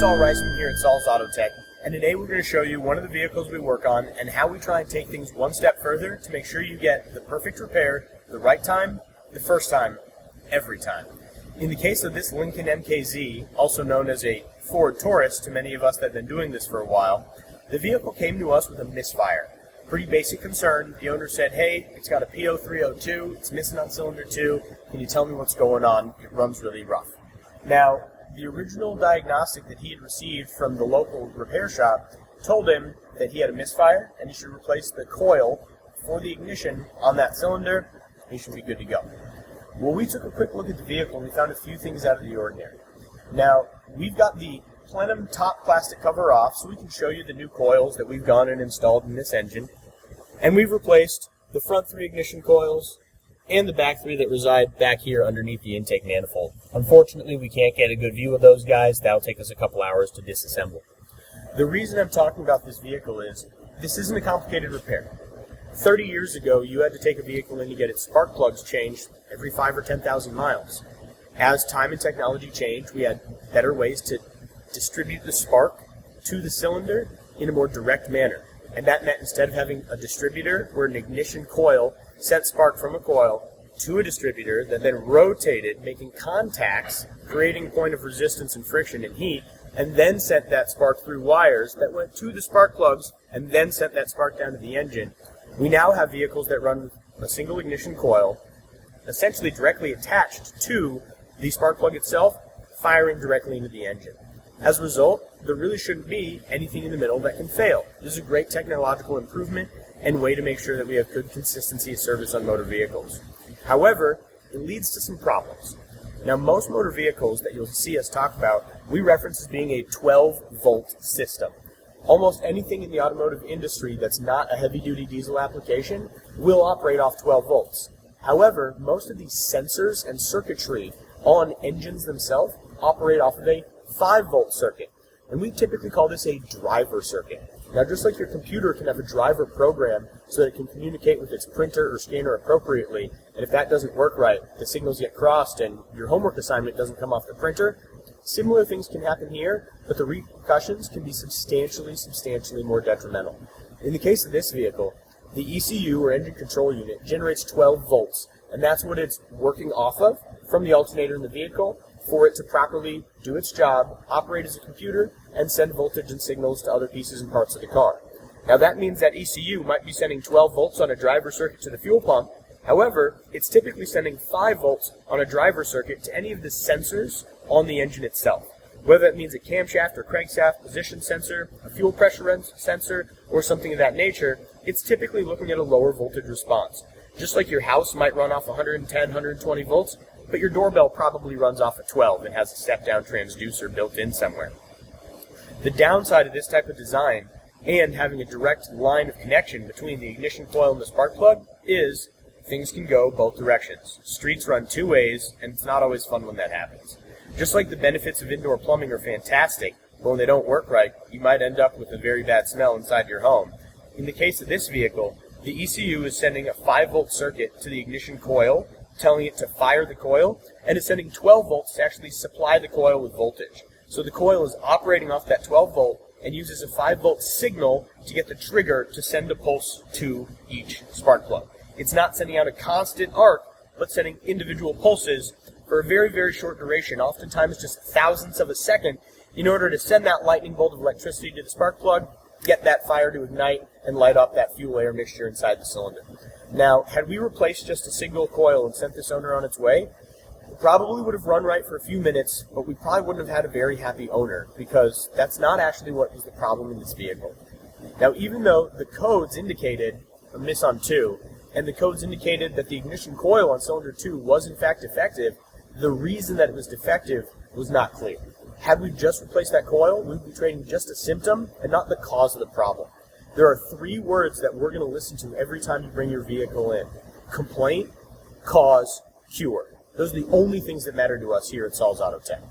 Saul here at Saul's Autotek, and today we're going to show you one of the vehicles we work on and how we try and take things one step further to make sure you get the perfect repair the right time, the first time, every time. In the case of this Lincoln MKZ, also known as a Ford Taurus to many of us that have been doing this for a while, the vehicle came to us with a misfire. Pretty basic concern. The owner said, hey, it's got a P0302, it's missing on cylinder 2, can you tell me what's going on? It runs really rough. Now, the original diagnostic that he had received from the local repair shop told him that he had a misfire and he should replace the coil for the ignition on that cylinder. He should be good to go. Well, we took a quick look at the vehicle and we found a few things out of the ordinary. Now, we've got the plenum top plastic cover off so we can show you the new coils that we've gone and installed in this engine. And we've replaced the front 3 ignition coils and the back 3 that reside back here underneath the intake manifold. Unfortunately, we can't get a good view of those guys. That'll take us a couple hours to disassemble. The reason I'm talking about this vehicle is this isn't a complicated repair. 30 years ago, you had to take a vehicle in to get its spark plugs changed every 5 or 10,000 miles. As time and technology changed, we had better ways to distribute the spark to the cylinder in a more direct manner. And that meant instead of having a distributor where an ignition coil sent spark from a coil to a distributor that then rotated, making contacts, creating a point of resistance and friction and heat, and then sent that spark through wires that went to the spark plugs and then sent that spark down to the engine. We now have vehicles that run a single ignition coil, essentially directly attached to the spark plug itself, firing directly into the engine. As a result, there really shouldn't be anything in the middle that can fail. This is a great technological improvement and way to make sure that we have good consistency of service on motor vehicles. However, it leads to some problems. Now, most motor vehicles that you'll see us talk about, we reference as being a 12-volt system. Almost anything in the automotive industry that's not a heavy-duty diesel application will operate off 12 volts. However, most of these sensors and circuitry on engines themselves operate off of a 5-volt circuit. And we typically call this a driver circuit. Now, just like your computer can have a driver program so that it can communicate with its printer or scanner appropriately, and if that doesn't work right, the signals get crossed and your homework assignment doesn't come off the printer, similar things can happen here, but the repercussions can be substantially more detrimental. In the case of this vehicle, the ECU, or engine control unit, generates 12 volts, and that's what it's working off of from the alternator in the vehicle for it to properly do its job, operate as a computer, and send voltage and signals to other pieces and parts of the car. Now that means that ECU might be sending 12 volts on a driver circuit to the fuel pump. However, it's typically sending 5 volts on a driver circuit to any of the sensors on the engine itself. Whether that means a camshaft or crankshaft position sensor, a fuel pressure sensor, or something of that nature, it's typically looking at a lower voltage response. Just like your house might run off 110, 120 volts, but your doorbell probably runs off at 12 and has a step-down transducer built in somewhere. The downside of this type of design and having a direct line of connection between the ignition coil and the spark plug is things can go both directions. Streets run 2 ways, and it's not always fun when that happens. Just like the benefits of indoor plumbing are fantastic, but when they don't work right, you might end up with a very bad smell inside your home. In the case of this vehicle, the ECU is sending a 5-volt circuit to the ignition coil, telling it to fire the coil, and it's sending 12 volts to actually supply the coil with voltage. So the coil is operating off that 12 volt and uses a 5-volt signal to get the trigger to send a pulse to each spark plug. It's not sending out a constant arc, but sending individual pulses for a very, very short duration, oftentimes just thousandths of a second, in order to send that lightning bolt of electricity to the spark plug, get that fire to ignite, and light up that fuel-air mixture inside the cylinder. Now, had we replaced just a single coil and sent this owner on its way, it probably would have run right for a few minutes, but we probably wouldn't have had a very happy owner, because that's not actually what was the problem in this vehicle. Now, even though the codes indicated a miss on 2, and the codes indicated that the ignition coil on cylinder 2 was in fact defective, the reason that it was defective was not clear. Had we just replaced that coil, we would be trading just a symptom and not the cause of the problem. There are 3 words that we're going to listen to every time you bring your vehicle in: complaint, cause, cure. Those are the only things that matter to us here at Saul's Autotek.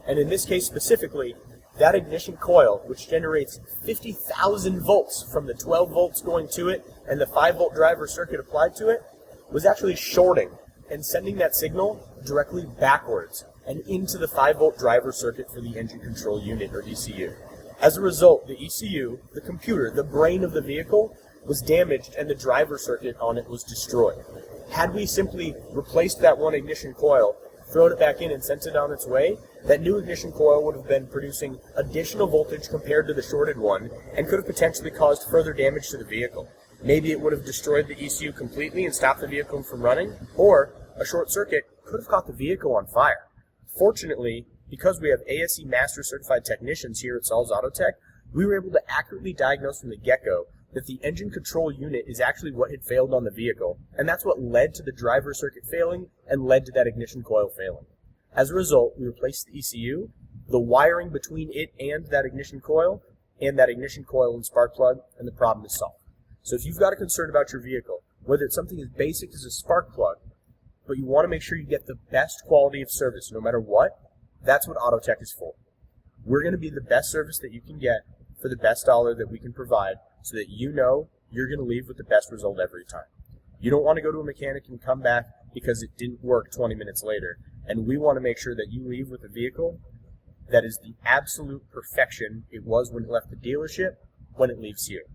And in this case specifically, that ignition coil, which generates 50,000 volts from the 12 volts going to it and the 5-volt driver circuit applied to it, was actually shorting and sending that signal directly backwards and into the 5-volt driver circuit for the engine control unit, or ECU. As a result, the ECU, the computer, the brain of the vehicle, was damaged and the driver circuit on it was destroyed. Had we simply replaced that one ignition coil, thrown it back in and sent it on its way, that new ignition coil would have been producing additional voltage compared to the shorted one and could have potentially caused further damage to the vehicle. Maybe it would have destroyed the ECU completely and stopped the vehicle from running, or a short circuit could have caught the vehicle on fire. Fortunately, because we have ASE Master Certified Technicians here at Saul's Autotek, we were able to accurately diagnose from the get-go that the engine control unit is actually what had failed on the vehicle, and that's what led to the driver circuit failing and led to that ignition coil failing. As a result, we replaced the ECU, the wiring between it and that ignition coil and spark plug, and the problem is solved. So if you've got a concern about your vehicle, whether it's something as basic as a spark plug, but you want to make sure you get the best quality of service no matter what, that's what Autotek is for. We're going to be the best service that you can get for the best dollar that we can provide, so that you know you're going to leave with the best result every time. You don't want to go to a mechanic and come back because it didn't work 20 minutes later, and we want to make sure that you leave with a vehicle that is the absolute perfection it was when it left the dealership when it leaves you.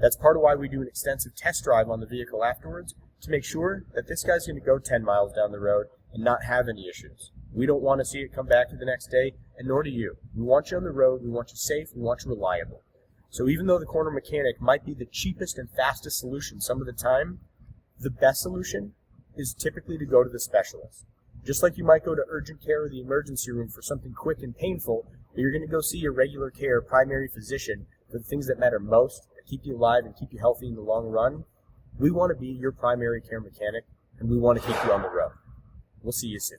That's part of why we do an extensive test drive on the vehicle afterwards, to make sure that this guy's going to go 10 miles down the road and not have any issues. We don't want to see it come back to the next day, and nor do you. We want you on the road, we want you safe, we want you reliable. So even though the corner mechanic might be the cheapest and fastest solution some of the time, the best solution is typically to go to the specialist. Just like you might go to urgent care or the emergency room for something quick and painful, but you're going to go see your regular care primary physician for the things that matter most, that keep you alive and keep you healthy in the long run. We want to be your primary care mechanic, and we want to keep you on the road. We'll see you soon.